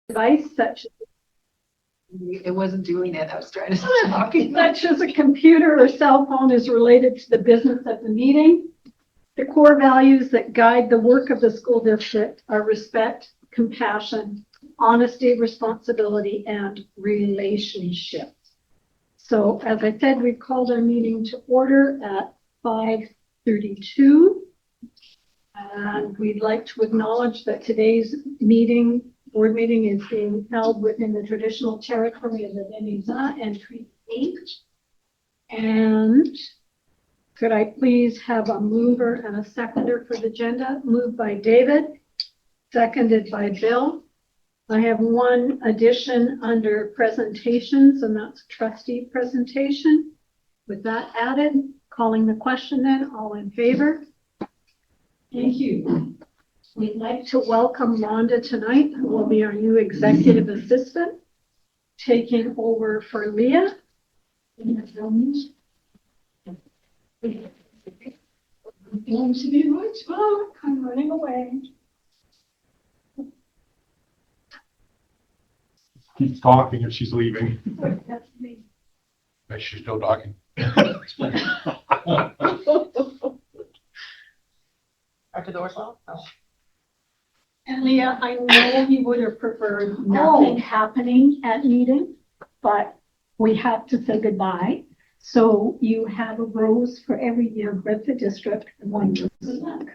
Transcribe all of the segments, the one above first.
device such It wasn't doing it. I was trying to stop you. such as a computer or cell phone is related to the business of the meeting. The core values that guide the work of the school district are respect, compassion, honesty, responsibility, and relationships. So as I said, we've called our meeting to order at 5:32. And we'd like to acknowledge that today's board meeting is being held within the traditional territory of the Denizah and Treaty 8. And could I please have a mover and a seconder for the agenda? Moved by David, seconded by Bill. I have one addition under presentations, and that's trustee presentation. With that added, calling the question then, all in favor? Thank you. We'd like to welcome Rhonda tonight, who will be our new executive assistant, taking over for Leah. Thank you much. Oh, I'm running away. Keeps talking if she's leaving. That's me. But she's still talking. After the door's locked? Oh. And Leah, I know you would have preferred nothing happening at meeting, but we have to say goodbye. So you have a rose for every year with the district and one good luck.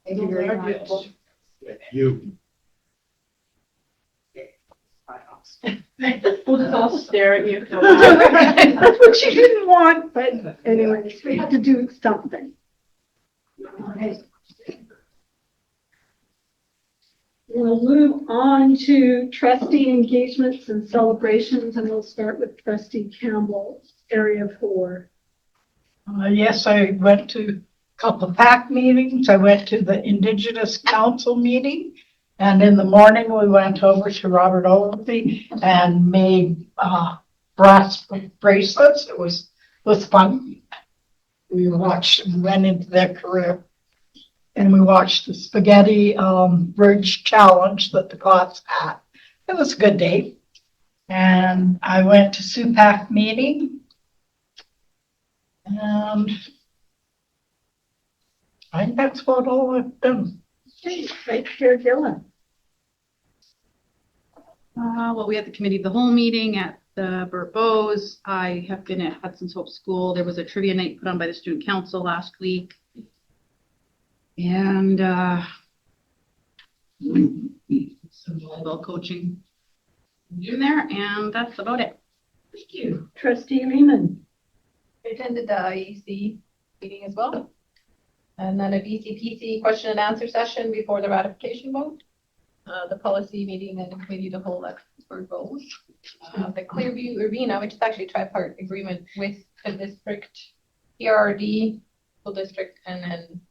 Thank you very much. You. We'll just all stare at you. That's what you didn't want, but anyways, we had to do something. Okay. We'll move on to trustee engagements and celebrations, and we'll start with trustee Campbell, area 4. Yes, I went to a couple of PAC meetings. I went to the Indigenous Council meeting. And in the morning, we went over to Robert Ogilvie and made brass bracelets. It was fun. We went into their career. And we watched the Spaghetti Bridge Challenge that the class had. It was a good day. And I went to SUPAC meeting. And I think that's about all I've done. Okay, right here, Dylan. Well, we had the committee of the whole meeting at the Burt Bowes. I have been at Hudson's Hope School. There was a trivia night put on by the student council last week. And some volleyball coaching in there, and that's about it. Thank you. Trustee Lehman. I attended the IEC meeting as well. And then a BCPC question and answer session before the ratification vote. The policy meeting and committee of the whole at Burt Bowes. The Clearview Urbana, which is actually a tripart agreement with the district, PRD, school district, and then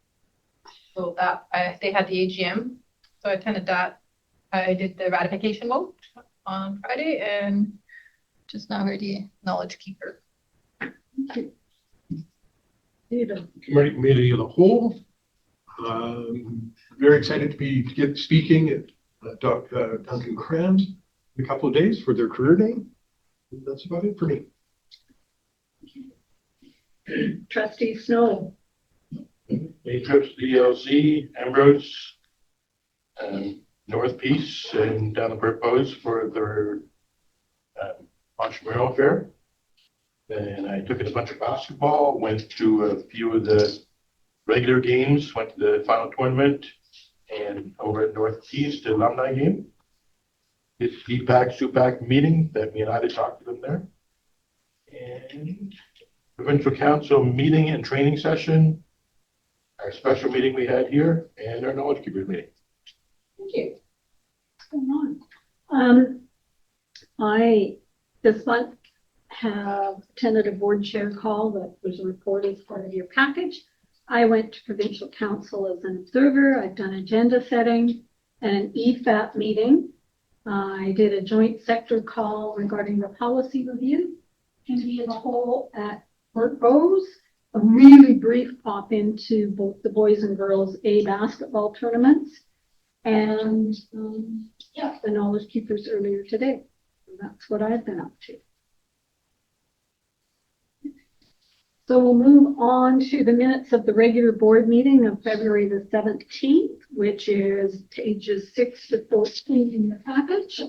so that they had the AGM. So I attended that. I did the ratification vote on Friday and just now heard the knowledge keeper. Thank you. David. Committee of the whole. Very excited to be speaking at Duncan Crans in a couple of days for their career day. That's about it for me. Trustee Snow. Made trips to the ELC, Ambrose, North Peace, and down the Burt Bowes for their entrepreneurial fair. And I took in a bunch of basketball, went to a few of the regular games, went to the final tournament, and over at North Peace, the alumni game. It's DPAC, SUPAC meeting that me and I talked to them there. And provincial council meeting and training session, our special meeting we had here, and our knowledge keepers meeting. Thank you. What's going on? I this month have attended a board chair call that was reported as part of your package. I went to provincial council as an observer. I've done agenda setting and an EFAP meeting. I did a joint sector call regarding the policy review, committee of the whole at Burt Bowes, a really brief pop into both the boys and girls A basketball tournaments and, yeah, the Knowledge Keepers earlier today. So that's what I've been up to. So we'll move on to the minutes of the regular board meeting of February the 17th, which is pages 6 to 14 in your package.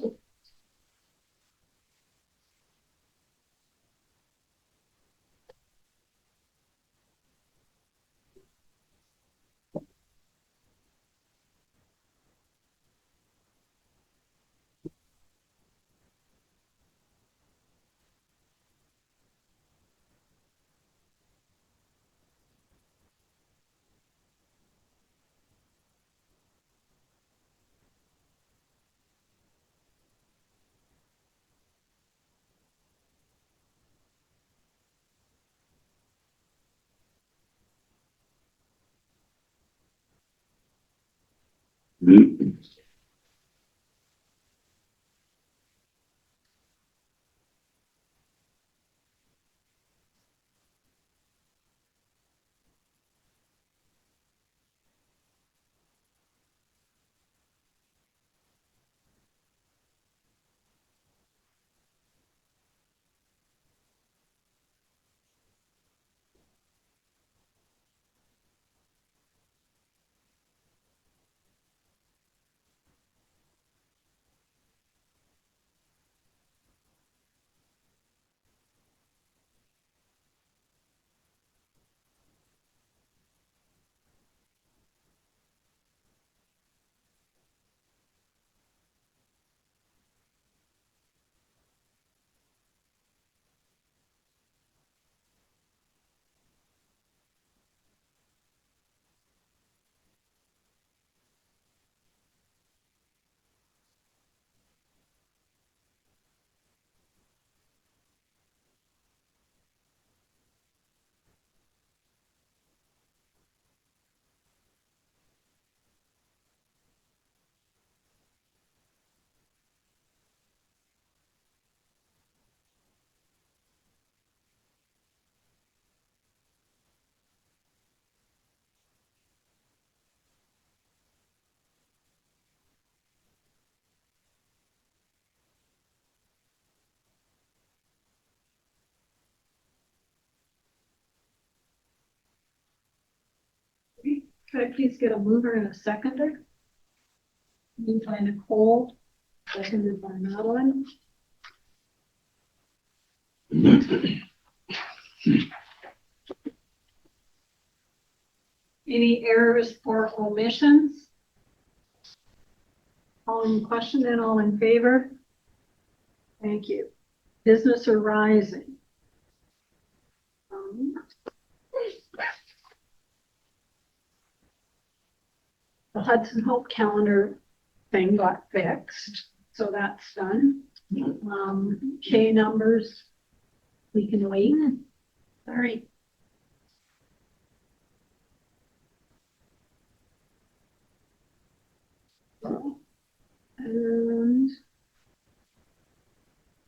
Could I please get a mover and a seconder? Moved by Nicole, seconded by Madeline. Any errors or omissions? All in question and all in favor? Thank you. Business arising. The Hudson Hope calendar thing got fixed, so that's done. K numbers, we can wait. Sorry. And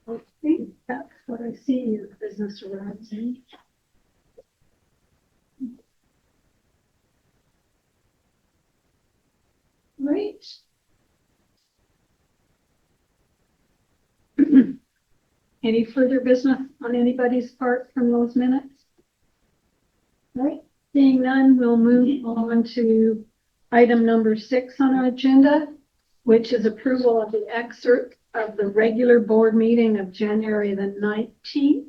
I think that's what I see in the business arising. Right. Any further business on anybody's part from those minutes? Right. Seeing none, we'll move on to item number 6 on our agenda, which is approval of the excerpt of the regular board meeting of January the 19th,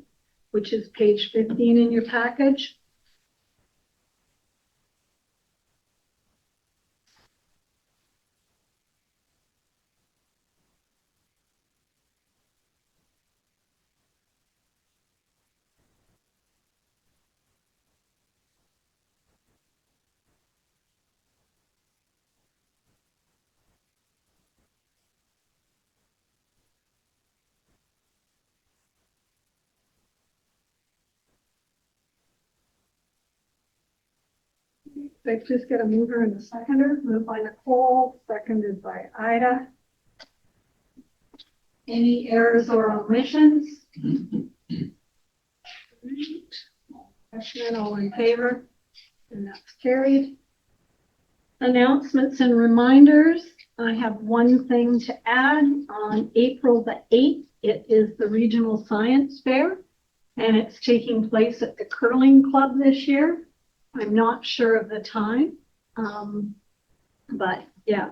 which is page 15 in your package. Could I please get a mover and a seconder? Moved by Nicole, seconded by Ida. Any errors or omissions? Question, all in favor? And that's carried. Announcements and reminders. I have one thing to add. On April the 8th, it is the Regional Science Fair, and it's taking place at the Curling Club this year. I'm not sure of the time, but yeah.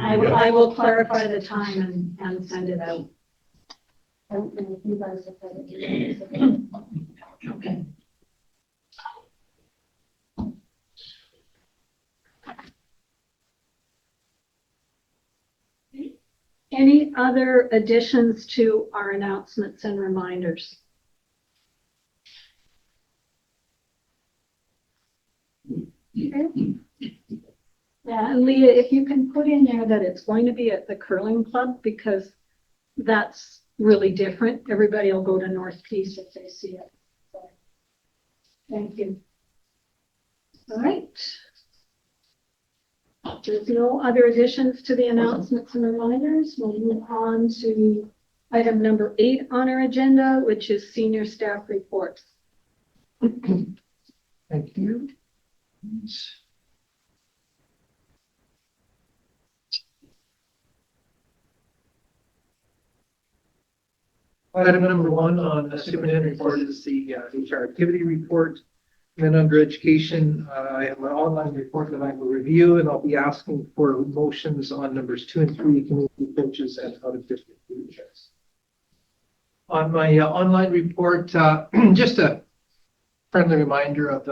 I will clarify the time and send it out. I don't know if you guys have had it. Okay. Any other additions to our announcements and reminders? Okay. Yeah, and Leah, if you can put in there that it's going to be at the Curling Club, because that's really different. Everybody will go to North Peace if they see it. So, thank you. All right. There's no other additions to the announcements and reminders. We'll move on to item number 8 on our agenda, which is senior staff reports. Thank you. Item number 1 on the superintendent report is the HR activity report. And then under education, I have an online report that I will review, and I'll be asking for motions on numbers 2 and 3, community coaches and out of district leaderships. On my online report, just a friendly reminder of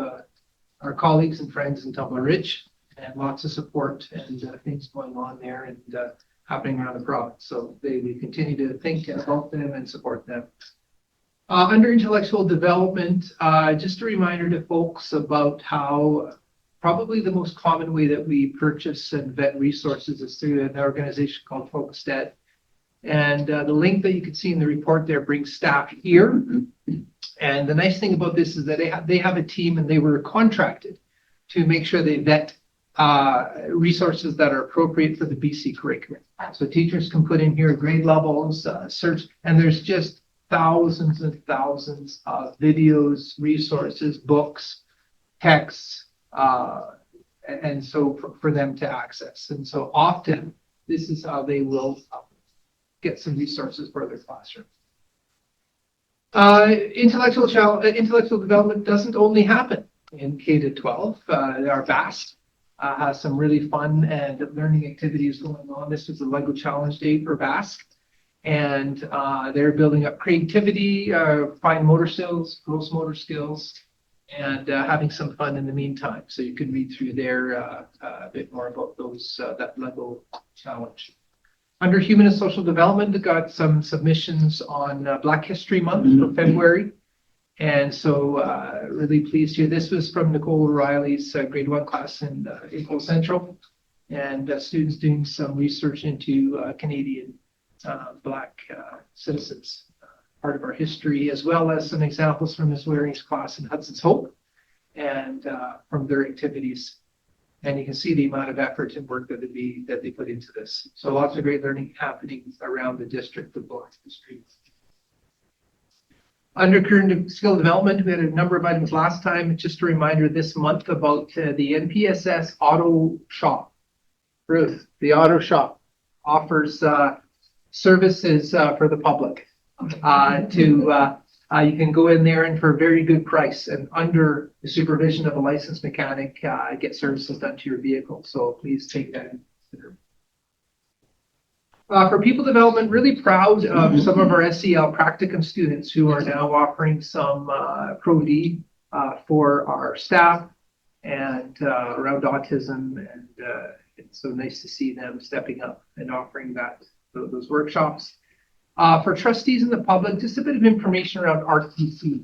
our colleagues and friends in Tumble Ridge, and lots of support and things going on there and happening around the province. So we continue to think about them and support them. Under intellectual development, just a reminder to folks about how probably the most common way that we purchase and vet resources is through an organization called Focused Ed. And the link that you can see in the report there brings staff here. And the nice thing about this is that they have a team, and they were contracted to make sure they vet resources that are appropriate for the BC curriculum. So teachers can put in here grade levels, search, and there's just thousands and thousands of videos, resources, books, texts, and so for them to access. And so often this is how they will get some resources for their classroom. Intellectual development doesn't only happen in K-12. Our VAST has some really fun and learning activities going on. This was the Lego Challenge Day for VAST. And they're building up creativity, fine motor skills, gross motor skills, and having some fun in the meantime. So you can read through there a bit more about those that Lego challenge. Under human and social development, we got some submissions on Black History Month for February. And so really pleased here. This was from Nicole O'Reilly's grade 1 class in April Central, and students doing some research into Canadian Black citizens, part of our history, as well as some examples from Ms. Waring's class in Hudson's Hope and from their activities. And you can see the amount of effort and work that they put into this. So lots of great learning happening around the district of Black history. Under current skill development, we had a number of items last time. Just a reminder this month about the NPSS Auto Shop. Ruth, the Auto Shop offers services for the public. You can go in there and for a very good price and under the supervision of a licensed mechanic, get services done to your vehicle. So please take that into consideration. For people development, really proud of some of our SEL practicum students who are now offering some Pro-D for our staff and around autism. And it's so nice to see them stepping up and offering those workshops. For trustees and the public, just a bit of information around RTC,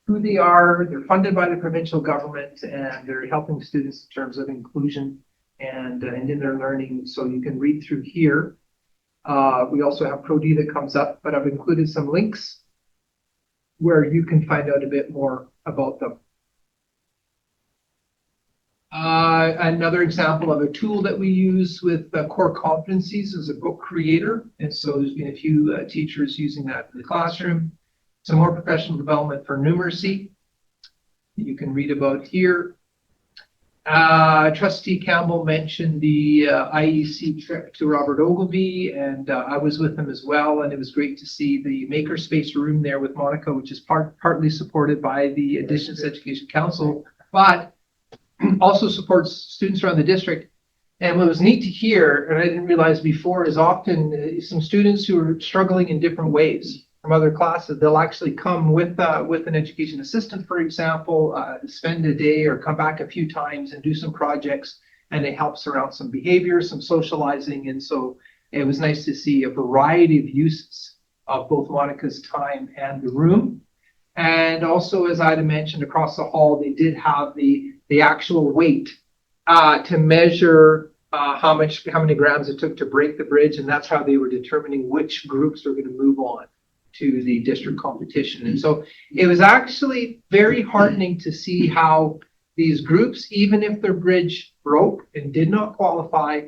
who they are. They're funded by the provincial government, and they're helping students in terms of inclusion and in their learning. So you can read through here. We also have Pro-D that comes up, but I've included some links where you can find out a bit more about them. Another example of a tool that we use with core competencies is a book creator. And so there's been a few teachers using that in the classroom. Some more professional development for numeracy that you can read about here. Trustee Campbell mentioned the IEC trip to Robert Ogilvie, and I was with him as well. And it was great to see the makerspace room there with Monica, which is partly supported by the Indigenous Education Council, but also supports students around the district. And what was neat to hear, and I didn't realize before, is often some students who are struggling in different ways from other classes, they'll actually come with an education assistant, for example, spend a day or come back a few times and do some projects, and it helps around some behavior, some socializing. And so it was nice to see a variety of uses of both Monica's time and the room. And also, as Ida mentioned, across the hall, they did have the actual weight to measure how many grams it took to break the bridge, and that's how they were determining which groups were going to move on to the district competition. And so it was actually very heartening to see how these groups, even if their bridge broke and did not qualify,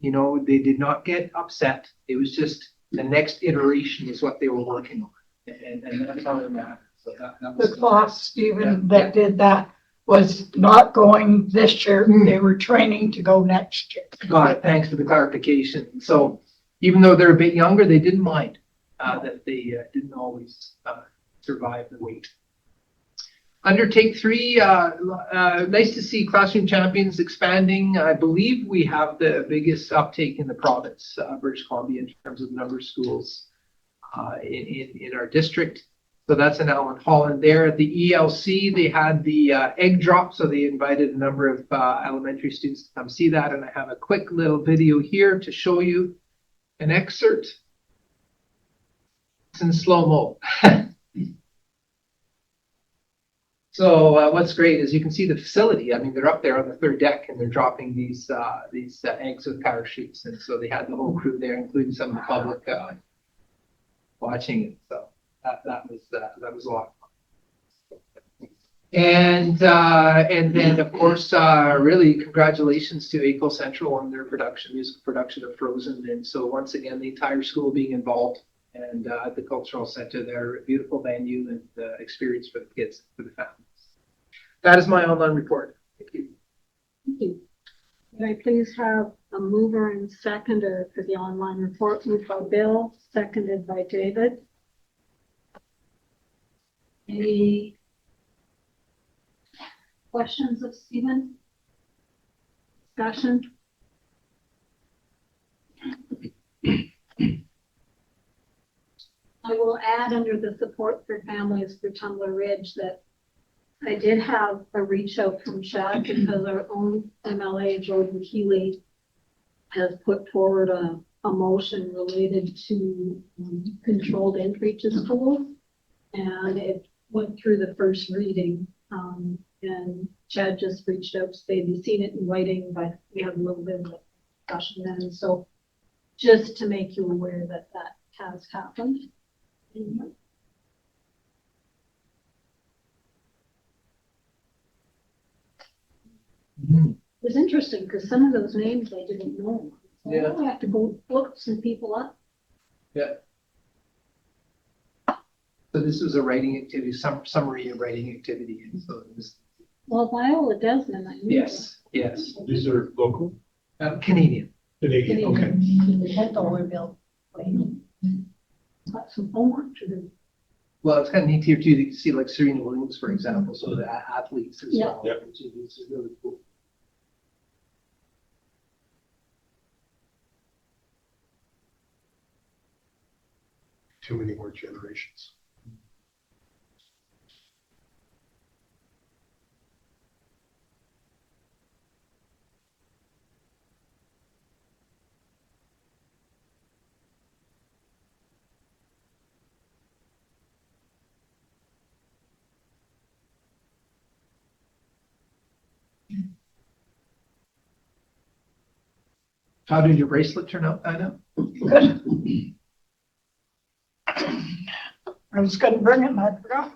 they did not get upset. It was just the next iteration is what they were working on. And that's how it mattered. So that was The class, Stephen, that did that was not going this year. They were training to go next year. Got it. Thanks for the clarification. So even though they're a bit younger, they didn't mind that they didn't always survive the wait. Under Take 3, nice to see Classroom Champions expanding. I believe we have the biggest uptake in the province, British Columbia, in terms of the number of schools in our district. So that's in Allen Holland there. At the ELC, they had the egg drop, so they invited a number of elementary students to come see that. And I have a quick little video here to show you an excerpt. It's in slow-mo. So what's great is you can see the facility. I mean, they're up there on the third deck and they're dropping these eggs with parachutes. And so they had the whole crew there, including some of the public watching it. So that was a lot of fun. And then of course, really congratulations to ACO Central on their musical production of Frozen. And so once again, the entire school being involved. And at the cultural center there, a beautiful venue and experience for the kids, for the families. That is my online report. Thank you. Thank you. Can I please have a mover and seconder for the online report? Moved by Bill, seconded by David. Any questions of Stephen? Discussion? I will add under the support for families for Tumbler Ridge that I did have a reach out from Chad because our own MLA, Jordan Keeley, has put forward a motion related to controlled entry to school. And it went through the first reading. And Chad just reached out to say, have you seen it in writing? But we had a little bit of a discussion then. So just to make you aware that that has happened. Mm-hmm. It was interesting because some of those names I didn't know. So Yeah. I have to go look some people up. Yeah. So this was a writing activity, summary of writing activity. And so it was, Well, Viola Desmond, I knew. yes. These are local? Canadian. Canadian, okay. That's all we're built. Got some homework to do. Well, it's kind of neat here too to see like Serena Williams, for example, so the athletes as Yeah. well. Yeah. Which is really cool. Too many more generations. How did your bracelet turn out, Ina? Good. I was going to bring it and I forgot.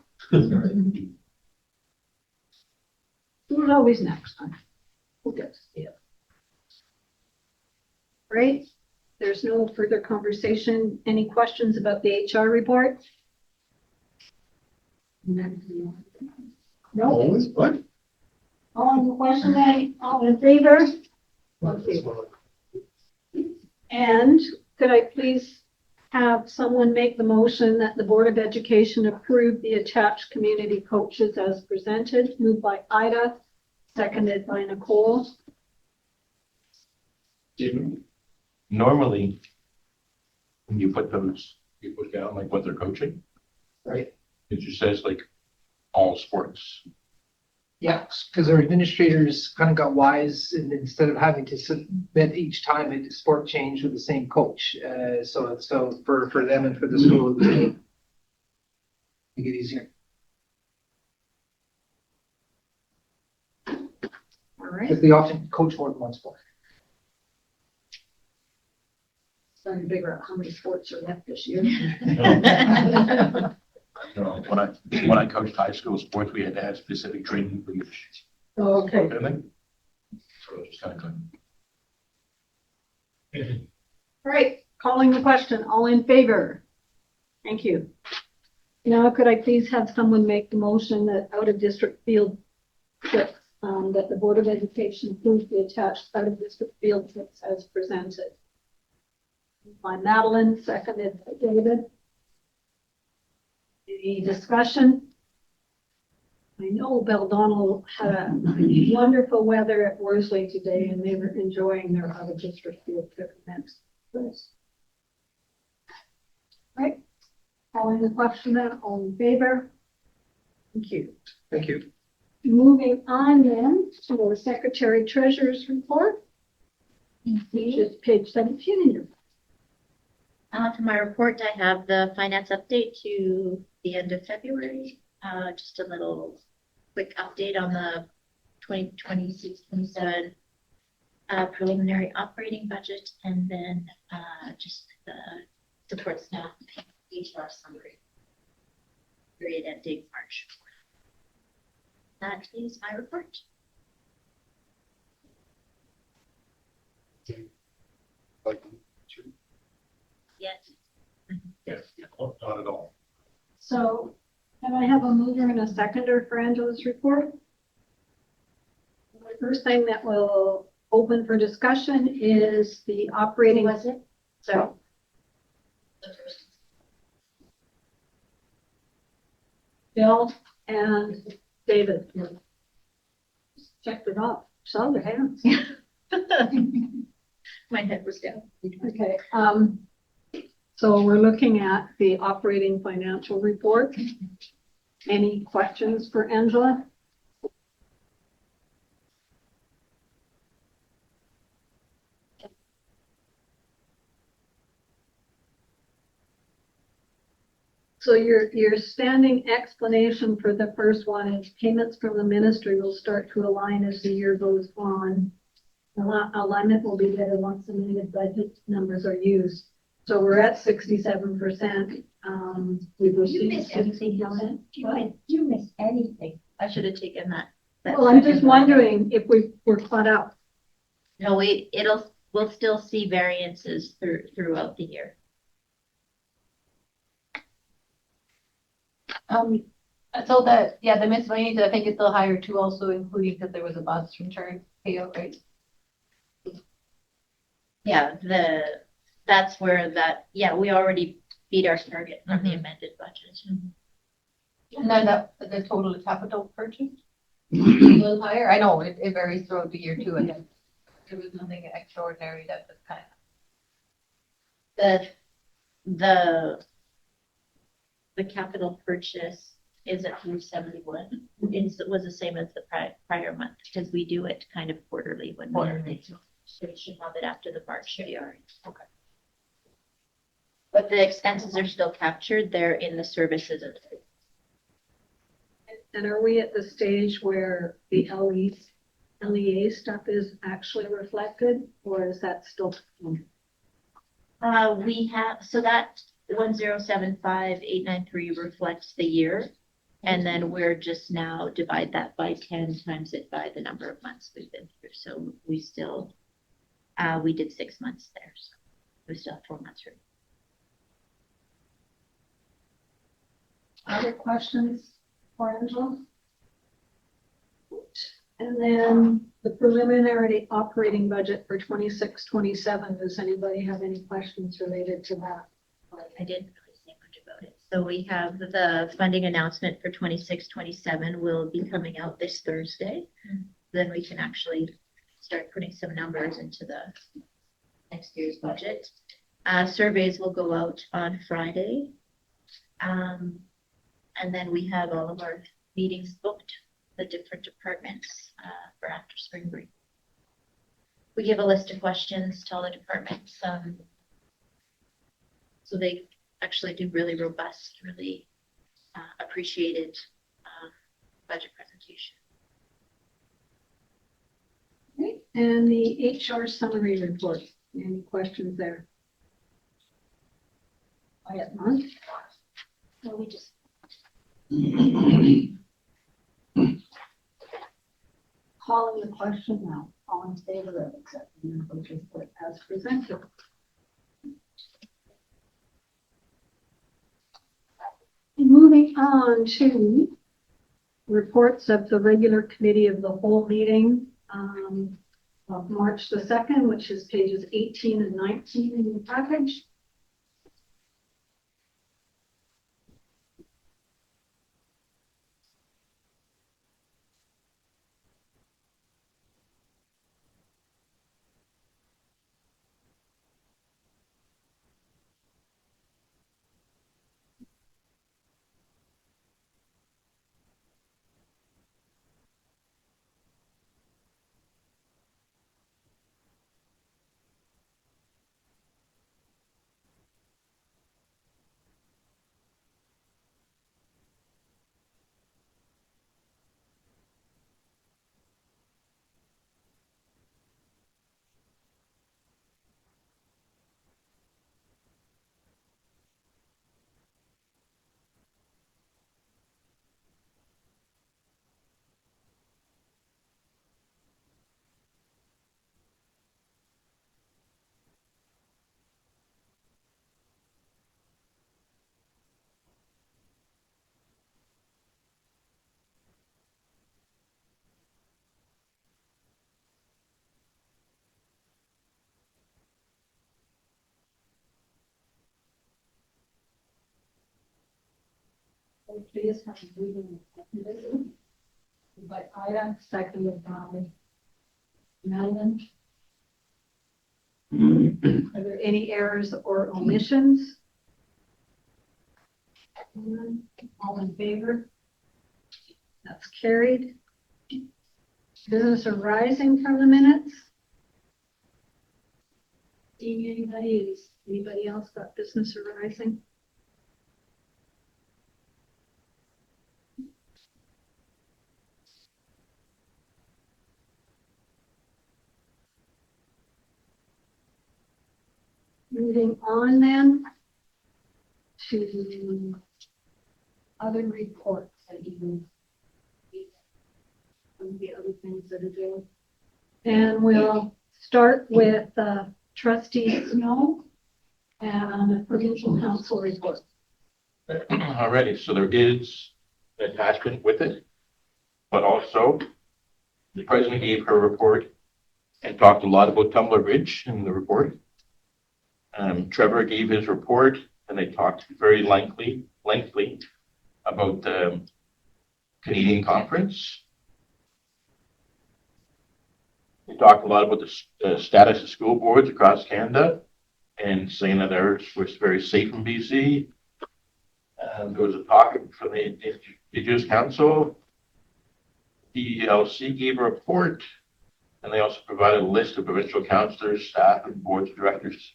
Who's always next time? we'll get to see it. Great. There's no further conversation. Any questions about the HR report? No. Always, what? All in question, all in favor? And could I please have someone make the motion that the Board of Education approve the attached community coaches as presented, moved by Ida, seconded by Nicole. Normally, when you put those people down, like what they're coaching, Right. it just says like all sports. Yeah, because our administrators kind of got wise, and instead of having to submit each time a sport change with the same coach, so for them and for the school, it was make it easier. All right. Because they often coach more than one sport. Trying to figure out how many sports are left this year. You know, when I coached high school sports, we had to have specific training for each Okay. kind of thing. So it's kind of good. All right, calling the question, all in favor? Thank you. Now, could I please have someone make the motion that out-of-district field trips, that the Board of Education approve the attached out-of-district field trips as presented? By Madeline, seconded by David. Any discussion? I know Beldonald had a wonderful weather at Worsley today, and they were enjoying their out-of-district field trip events. Right, calling the question then, all in favor? Thank you. Thank you. Moving on then to our Secretary Treasurer's report, which is page 17. For my report, I have the finance update to the end of February. Just a little quick update on the 2026-27 preliminary operating budget, and then just the support staff HR summary period ending March 4th. That is my report. Yes. Yes, not at all. So can I have a mover and a seconder for Angela's report? The first thing that will open for discussion is the operating. Who was it? So Bill and David. Checked it off. Saw their hands. My head was down. Okay, so we're looking at the operating financial report. Any questions for Angela? So your standing explanation for the first one is payments from the ministry will start to align as the year goes on. Alignment will be better once the amended budget numbers are used. So we're at 67%. We've You missed received anything, Helen? You missed anything. I should have taken that. Well, I'm just wondering if we're caught up. No, we'll still see variances throughout the year. So the miscellaneous, I think is still higher too, also including because there was a bus return payout, right? Yeah, that's where we already beat our target from the amended budget. And then the total capital purchase a little higher. I know it varies throughout the year too, and then there was nothing extraordinary that was kind of. The capital purchase is at 371. It was the same as the prior month because we do it kind of quarterly when we so we should have it after the March DR. Okay. But the expenses are still captured. They're in the services. And are we at the stage where the LEA stuff is actually reflected, or is that still? We have, so that 1075893 reflects the year, And then we're just now divide that by 10 times it by the number of months we've been through. So we still, we did 6 months there. So we still have 4 months. Other questions for Angela? And then the preliminary operating budget for 26-27. Does anybody have any questions related to that? I didn't really say much about it. So we have the funding announcement for 26-27 will be coming out this Thursday. Then we can actually start putting some numbers into the next year's budget. Surveys will go out on Friday. And then we have all of our meetings booked, the different departments for after spring break. We give a list of questions to all the departments. So they actually do really robust, really appreciated budget presentation. Okay. And the HR summary report. Any questions there? Quiet month. So we just Calling the question now. All in favor of accepting the budget report as presented. Moving on to reports of the regular committee of the whole meeting of March the 2nd, which is pages 18 and 19 in your package. Please have a reading by Ida, seconded by Madeline. Are there any errors or omissions? None. All in favor? That's carried. Business arising from the minutes? Seeing anybody? Is anybody else got business arising? Moving on then to other reports that even some of the other things that are due. And we'll start with trustee Snow and the provincial council report. Alrighty, so there is an attachment with it, but also the president gave her report and talked a lot about Tumbler Ridge in the report. Trevor gave his report and they talked very lengthily about the Canadian conference. They talked a lot about the status of school boards across Canada and saying that theirs was very safe in BC. There was a talk from the Indigenous Council. DLC gave a report, and they also provided a list of provincial councillors, staff, and boards of directors.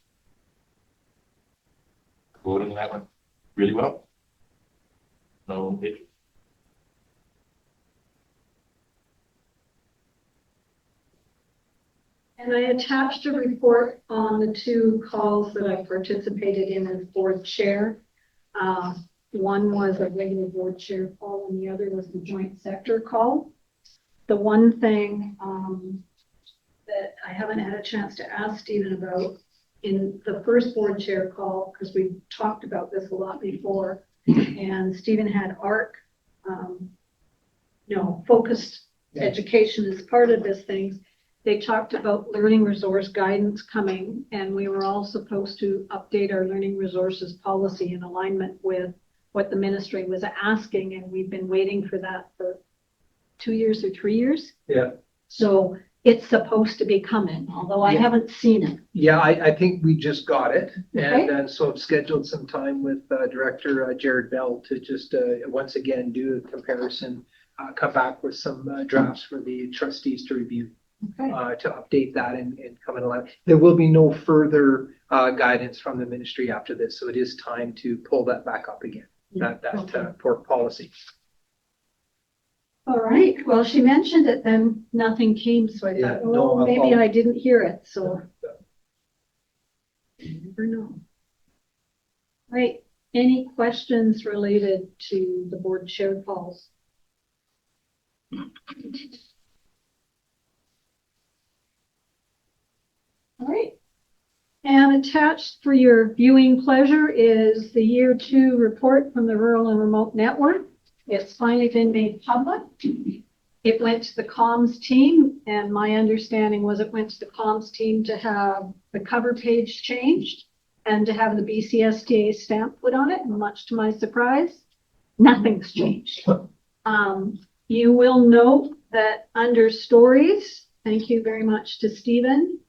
Voting that one really well. No issue. And I attached a report on the two calls that I participated in as board chair. One was a regular board chair call and the other was the joint sector call. The one thing that I haven't had a chance to ask Stephen about in the first board chair call, because we talked about this a lot before, and Stephen had ARC, focused education as part of this thing. They talked about learning resource guidance coming, and we were all supposed to update our learning resources policy in alignment with what the ministry was asking, and we've been waiting for that for 2 years or 3 years. Yeah. So it's supposed to be coming, although I Yeah. haven't seen it. Yeah, I think we just got it. Okay. And so I've scheduled some time with Director Jared Bell to just once again do a comparison, come back with some drafts for the trustees to review. Okay. To update that and come in line. There will be no further guidance from the ministry after this, so it is time to pull that back up again, that pork policy. All right, well, she mentioned it, then nothing came, so I Yeah, thought, no, oh, maybe I'll- I didn't hear it, so. You never know. Right, any questions related to the board chair calls? All right. And attached for your viewing pleasure is the year 2 report from the Rural and Remote Network. It's finally been made public. It went to the comms team, and my understanding was it went to the comms team to have the cover page changed and to have the BCSTA stamp put on it, and much to my surprise, nothing's changed. You will note that under stories, thank you very much to Stephen,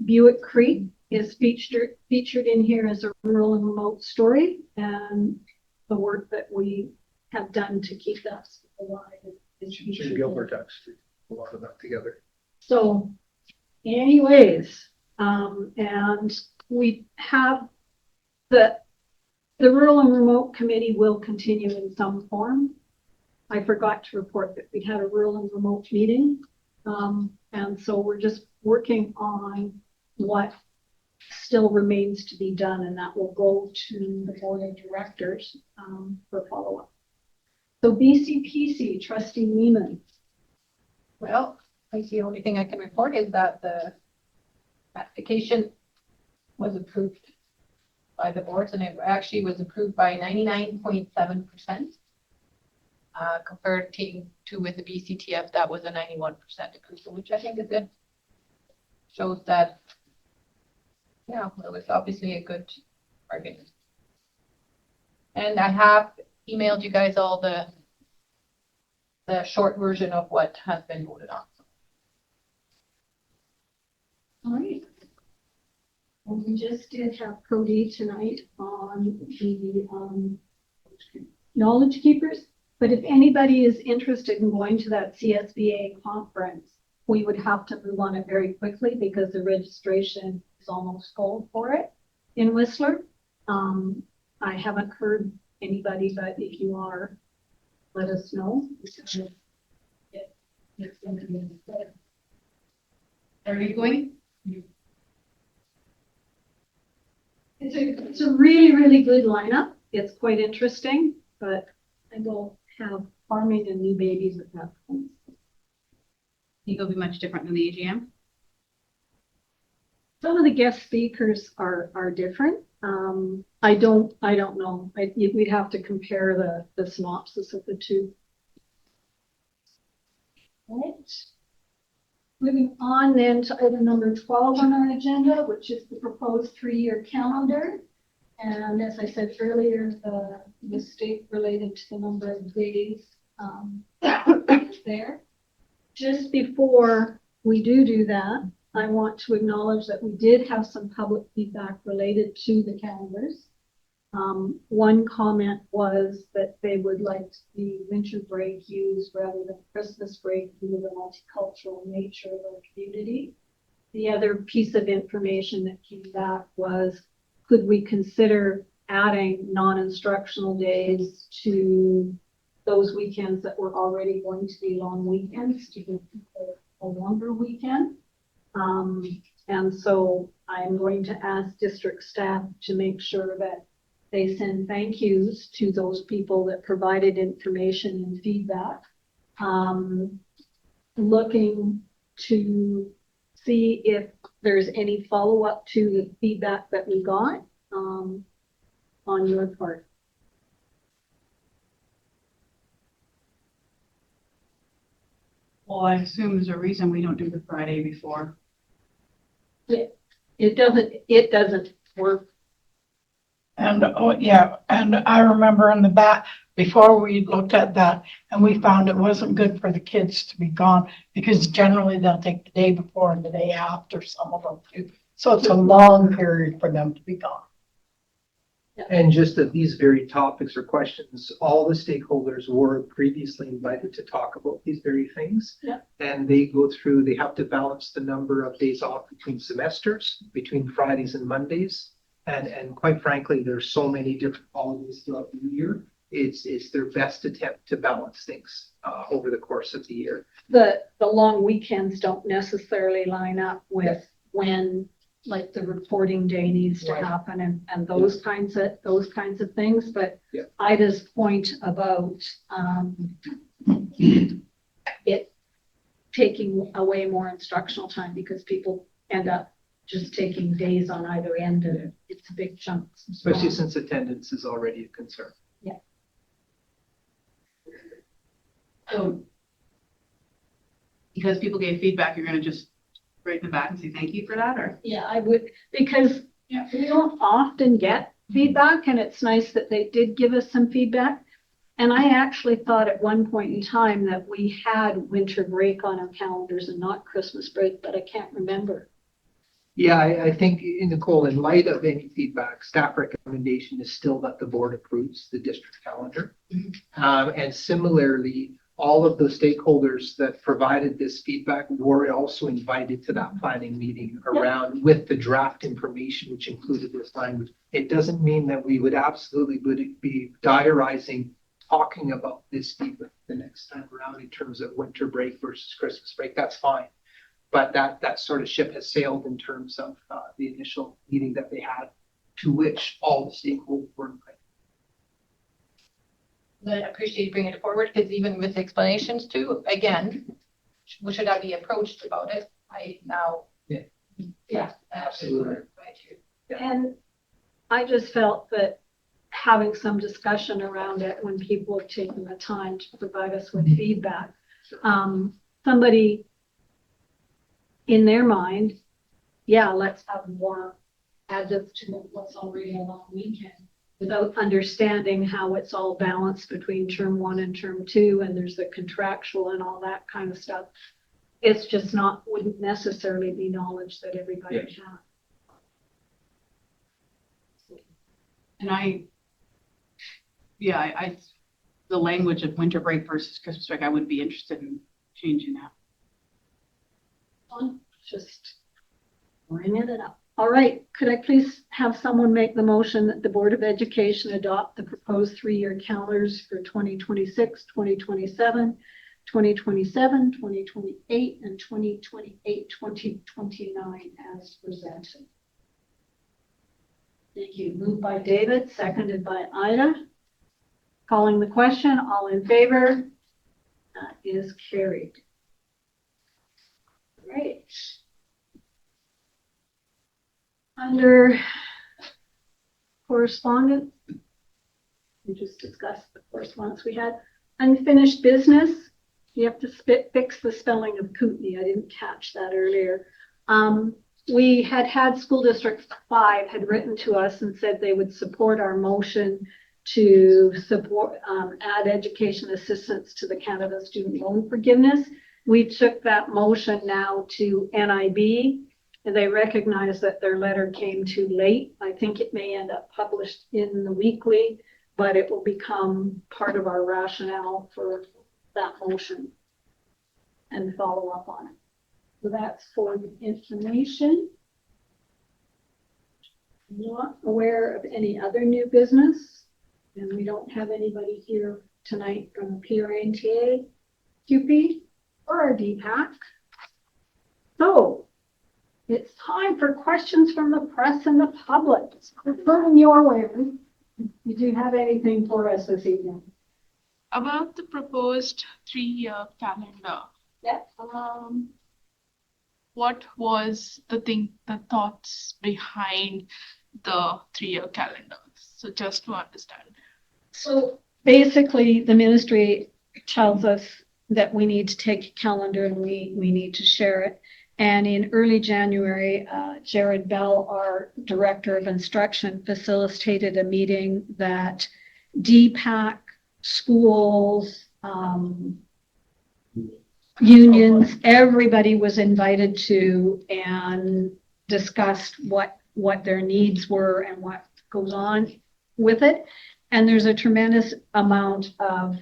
Buick Creek is featured in here as a rural and remote story, and the work that we have done to keep that alive is featured. Gilbert actually, a lot of that together. So anyways, and we have the Rural and Remote Committee will continue in some form. I forgot to report that we had a rural and remote meeting. And so we're just working on what still remains to be done, and that will go to the board of directors for follow-up. So BCPC, Trustee Lehman. Well, I think the only thing I can report is that the application was approved by the boards, and it actually was approved by 99.7%. Compared to with the BCTF, that was a 91% approval, which I think is good. Shows that, yeah, it was obviously a good bargain. And I have emailed you guys all the short version of what has been voted on. All right. And we just did have Cody tonight on the Knowledge Keepers. But if anybody is interested in going to that CSBA conference, we would have to move on it very quickly because the registration is almost full for it in Whistler. I haven't heard anybody, but if you are, let us know. Are you going? It's a really, really good lineup. It's quite interesting, but I will have farming and new babies at that point. Think it'll be much different than the AGM? Some of the guest speakers are different. I don't know. We'd have to compare the synopsis of the two. Right. Moving on then to item number 12 on our agenda, which is the proposed 3-year calendar. And as I said earlier, the mistake related to the number of days there. Just before we do that, I want to acknowledge that we did have some public feedback related to the calendars. One comment was that they would like the winter break used rather than Christmas break due to the multicultural nature of our community. The other piece of information that came back was, could we consider adding non-instructional days to those weekends that were already going to be long weekends to give people a longer weekend? And so I'm going to ask district staff to make sure that they send thank yous to those people that provided information and feedback. Looking to see if there's any follow-up to the feedback that we got on your part. Well, I assume there's a reason we don't do the Friday before. It doesn't work. And, oh, yeah, and I remember in the back, before we looked at that, and we found it wasn't good for the kids to be gone, because generally they'll take the day before and the day after, some of them do. So it's a long period for them to be gone. And just that these very topics or questions, all the stakeholders were previously invited to talk about these very things. Yeah. And they go through, they have to balance the number of days off between semesters, between Fridays and Mondays. And quite frankly, there's so many different holidays throughout the year. It's their best attempt to balance things over the course of the year. The long weekends don't necessarily line up with when, like, the reporting day needs to Right. happen and those kinds of things. But Yeah. Ida's point about it taking away more instructional time because people end up just taking days on either end, and it's a big chunk. Especially since attendance is already a concern. So because people gave feedback, you're gonna just write them back and say thank you for that, or? Yeah, I would, because we don't often get feedback, and it's nice that they did give us some feedback. And I actually thought at one point in time that we had winter break on our calendars and not Christmas break, but I can't remember. Yeah, I think, Nicole, in light of any feedback, staff recommendation is still that the board approves the district calendar. And similarly, all of the stakeholders that provided this feedback were also invited to that planning meeting around with the draft information, which included this language. It doesn't mean that we would absolutely be diarizing, talking about this the next time around in terms of winter break versus Christmas break. That's fine. But that sort of ship has sailed in terms of the initial meeting that they had, to which all the stakeholders were invited. I appreciate you bringing it forward, because even with explanations too, again, should I be approached about it? I now. Yeah, absolutely. Right here. And I just felt that having some discussion around it when people have taken the time to provide us with feedback, somebody in their mind, yeah, let's have more, add this to what's already a long weekend, without understanding how it's all balanced between term 1 and term 2, and there's the contractual and all that kind of stuff. It's just wouldn't necessarily be knowledge that everybody had. And I the language of winter break versus Christmas break, I would be interested in changing that. Just bringing it up. All right, could I please have someone make the motion that the Board of Education adopt the proposed 3-year calendars for 2026, 2027, 2027, 2028, and 2028, 2029 as presented? Thank you. Moved by David, seconded by Ida. Calling the question, all in favor? That is carried. Great. Under correspondence, we just discussed the correspondence we had. Unfinished business, you have to fix the spelling of Kootenai. I didn't catch that earlier. We had School District 5 had written to us and said they would support our motion to support add education assistance to the Canada Student Loan Forgiveness. We took that motion now to NIB, and they recognize that their letter came too late. I think it may end up published in the weekly, but it will become part of our rationale for that motion and follow up on it. So that's for the information. Not aware of any other new business, and we don't have anybody here tonight from PRNTA, QP, or DPAC. So it's time for questions from the press and the public. We're turning your way. Did you have anything for us this evening? About the proposed 3-year calendar. Yeah. What was the thoughts behind the 3-year calendar? So just to understand. So basically, the ministry tells us that we need to take a calendar and we need to share it. And in early January, Jared Bell, our Director of Instruction, facilitated a meeting that DPAC, schools, unions, everybody was invited to and discussed what their needs were and what goes on with it. And there's a tremendous amount of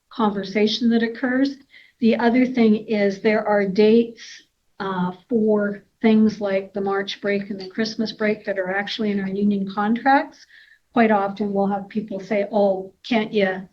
conversation that occurs. The other thing is there are dates for things like the March break and the Christmas break that are actually in our union contracts. Quite often we'll have people say, oh,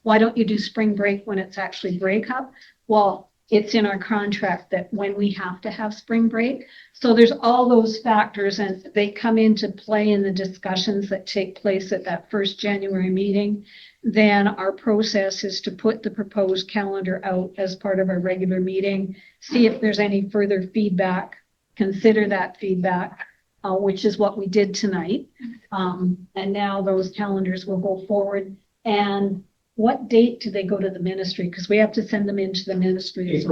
why don't you do spring break when it's actually break up? Well, it's in our contract that when we have to have spring break. So there's all those factors and they come into play in the discussions that take place at that first January meeting. Then our process is to put the proposed calendar out as part of our regular meeting, see if there's any further feedback, consider that feedback, which is what we did tonight. And now those calendars will go forward. And what date do they go to the ministry? Because we have to send them into the ministry.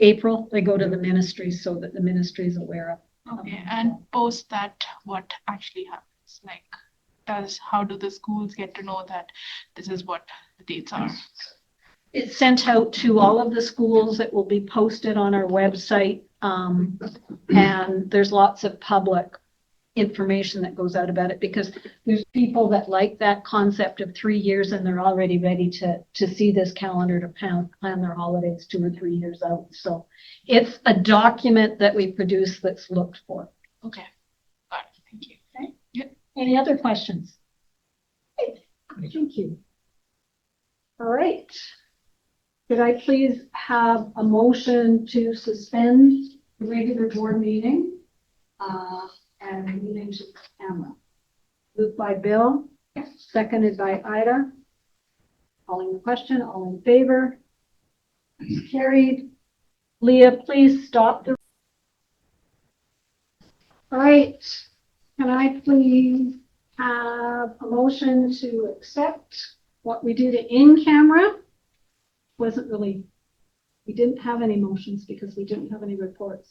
April, they go to the ministry so that the ministry is aware of. Okay, and post that, what actually happens? Like, how do the schools get to know that this is what the dates are? It's sent out to all of the schools. It will be posted on our website. And there's lots of public information that goes out about it because there's people that like that concept of 3 years and they're already ready to see this calendar to plan their holidays 2 or 3 years out. So it's a document that we produce that's looked for. Okay, got it. Thank you. Okay. Yep. Any other questions? Thank you. All right. Could I please have a motion to suspend the regular board meeting and the meeting to camera? Moved by Bill, seconded by Ida. Calling the question, all in favor? Carried. Leah, please stop the. All right. Can I please have a motion to accept what we did in camera? We didn't have any motions because we didn't have any reports.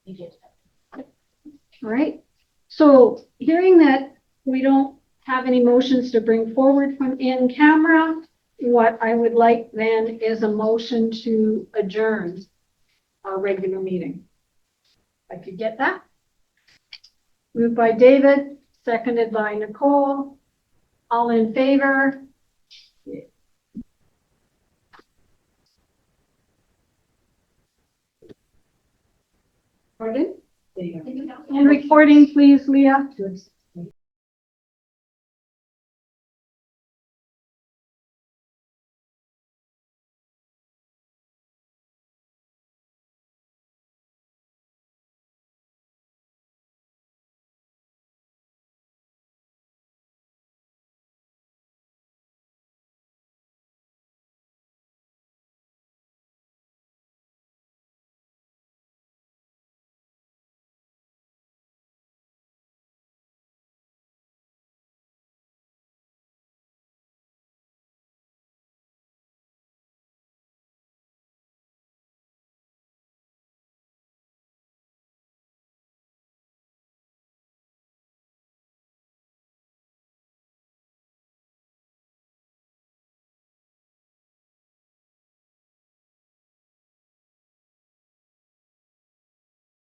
You did. All right. So hearing that we don't have any motions to bring forward from in camera, what I would like then is a motion to adjourn our regular meeting. If I could get that. Moved by David, seconded by Nicole. All in favor? Pardon? And recording, please, Leah.